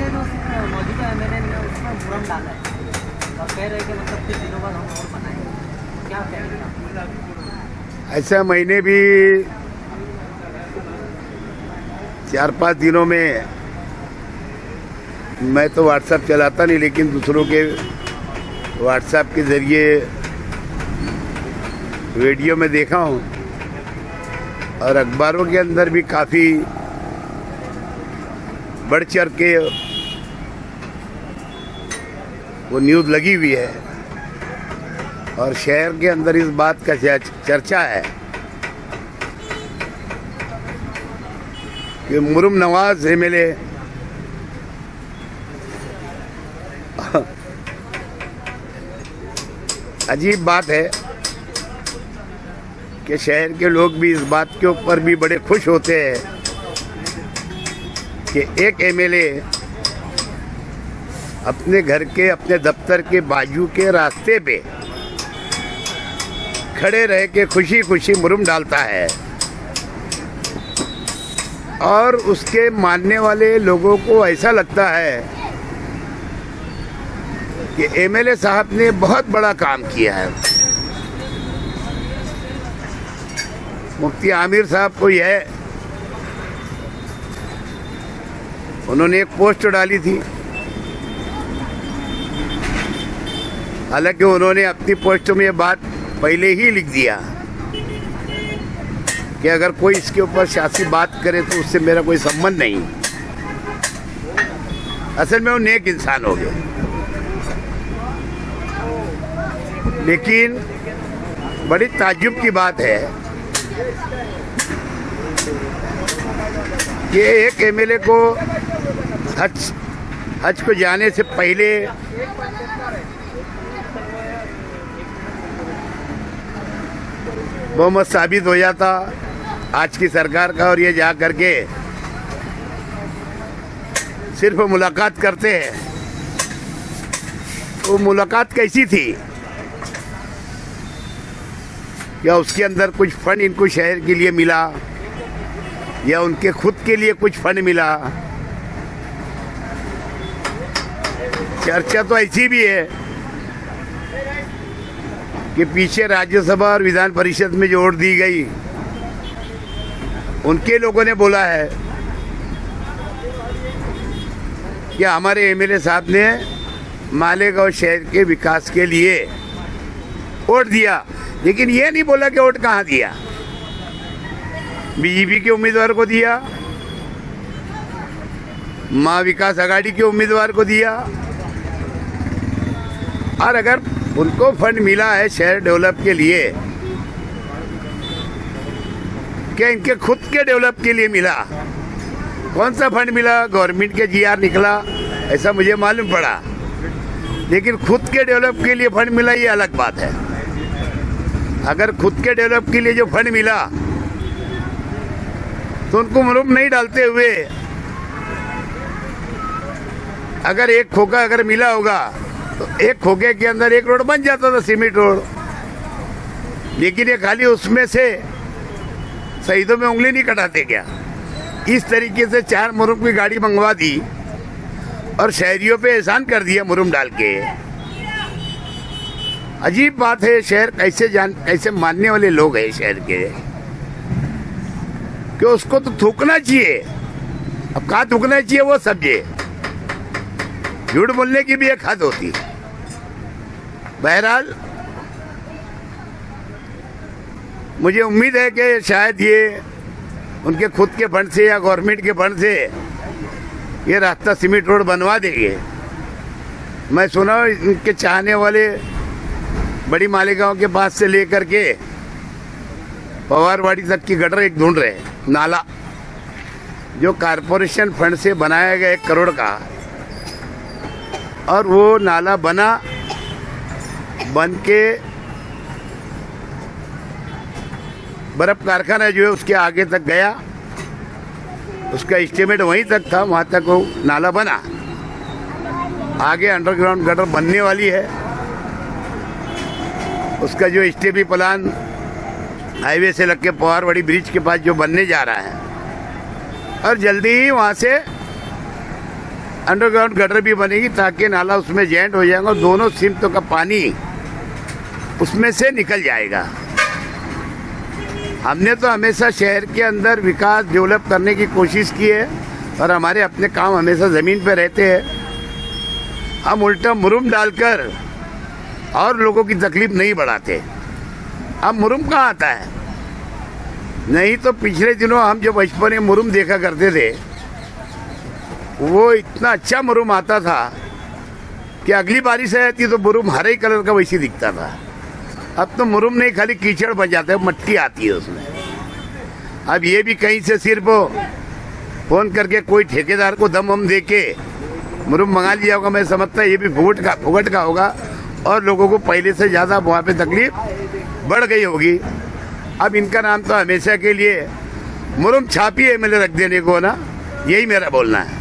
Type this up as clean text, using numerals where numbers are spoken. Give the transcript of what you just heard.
MLA जो मौजूदा MLA ने उसमें मुरम डाला है और कह रहे कि मतलब कुछ दिनों बाद हम रोड बनाएंगे, क्या कहेंगे? ऐसा महीने भी 4-5 दिनों में मैं तो व्हाट्सएप चलाता नहीं, लेकिन दूसरों के व्हाट्सएप के ज़रिए वीडियो में देखा हूँ और अखबारों के अंदर भी काफ़ी बढ़ चढ़ के वो न्यूज़ लगी हुई है और शहर के अंदर इस बात का चर्चा है कि मुरुम नवाज एमएलए अजीब बात है कि शहर के लोग भी इस बात के ऊपर भी बड़े खुश होते हैं कि एक एमएलए अपने घर के, अपने दफ्तर के बाजू के रास्ते पे खड़े रह के खुशी खुशी मुरुम डालता है और उसके मानने वाले लोगों को ऐसा लगता है कि एमएलए साहब ने बहुत बड़ा काम किया है। मुफ्ती आमिर साहब को यह उन्होंने एक पोस्ट डाली थी, हालांकि उन्होंने अपनी पोस्ट में ये बात पहले ही लिख दिया कि अगर कोई इसके ऊपर सियासी बात करे तो उससे मेरा कोई संबंध नहीं। असल में वो नेक इंसान हो गए, लेकिन बड़ी ताज्जुब की बात है कि एक एमएलए को हज को जाने से पहले बहुमत साबित हो जाता आज की सरकार का और ये जा करके सिर्फ मुलाकात करते हैं। वो मुलाकात कैसी थी? या उसके अंदर कुछ फंड इनको शहर के लिए मिला या उनके खुद के लिए कुछ फंड मिला? चर्चा तो ऐसी भी है कि पीछे राज्यसभा और विधान परिषद में जो वोट दी गई उनके लोगों ने बोला है कि हमारे एमएलए साहब ने मालेगांव शहर के विकास के लिए वोट दिया, लेकिन ये नहीं बोला कि वोट कहाँ दिया। बीजेपी के उम्मीदवार को दिया, मां विकास आघाड़ी के उम्मीदवार को दिया। और अगर उनको फंड मिला है शहर डेवलप के लिए, क्या इनके खुद के डेवलप के लिए मिला? कौन सा फंड मिला? गवर्नमेंट के जीआर निकला ऐसा मुझे मालूम पड़ा, लेकिन खुद के डेवलप के लिए फंड मिला ये अलग बात है। अगर खुद के डेवलप के लिए जो फंड मिला तो उनको मुरुम नहीं डालते हुए अगर एक खोखा अगर मिला होगा तो एक खोखे के अंदर एक रोड बन जाता था, सीमेंट रोड। लेकिन ये खाली उसमें से शहीदों में उंगली नहीं कटाते क्या? इस तरीके से 4 मुरुम की गाड़ी मंगवा दी और शहरियों पे एहसान कर दिया मुरुम डाल के। अजीब बात है। शहर कैसे मानने वाले लोग हैं शहर के कि उसको तो थूकना चाहिए। अब कहाँ थूकना चाहिए वो समझे। झूठ बोलने की भी एक हद होती। बहरहाल मुझे उम्मीद है कि शायद ये उनके खुद के फंड से या गवर्नमेंट के फंड से ये रास्ता सीमेंट रोड बनवा देंगे। मैं सुना इनके चाहने वाले बड़ी मालेगांव के पास से लेकर के पवारवाड़ी तक की गटर एक ढूंढ रहे, नाला जो कारपोरेशन फंड से बनाया गया 1 करोड़ का, और वो नाला बन के बर्फ कारखाना जो है उसके आगे तक गया। उसका एस्टीमेट वहीं तक था, वहाँ तक वो नाला बना। आगे अंडरग्राउंड गटर बनने वाली है। उसका जो स्टेपी प्लान हाईवे से लग के पवारवाड़ी ब्रिज के पास जो बनने जा रहा है, और जल्दी ही वहाँ से अंडरग्राउंड गटर भी बनेगी ताकि नाला उसमें जॉइंट हो जाएगा और दोनों सिमतों का पानी उसमें से निकल जाएगा। हमने तो हमेशा शहर के अंदर विकास डेवलप करने की कोशिश की है और हमारे अपने काम हमेशा ज़मीन पे रहते हैं। हम उल्टा मुरुम डालकर और लोगों की तकलीफ नहीं बढ़ाते। अब मुरुम कहाँ आता है? नहीं तो पिछले दिनों हम जो बचपन में मुरुम देखा करते थे, वो इतना अच्छा मुरुम आता था कि अगली बारिश आती तो मुरुम हरे कलर का वैसे दिखता था। अब तो मुरुम नहीं, खाली कीचड़ बन जाता है, मट्टी आती है उसमें। अब ये भी कहीं से सिर्फ फोन करके कोई ठेकेदार को दम हम दे के मुरुम मंगा लिया होगा। मैं समझता ये भी फुगट का होगा और लोगों को पहले से ज़्यादा वहाँ पे तकलीफ बढ़ गई होगी। अब इनका नाम तो हमेशा के लिए मुरुम छापी है, मैंने रख देने को ना, यही मेरा बोलना है।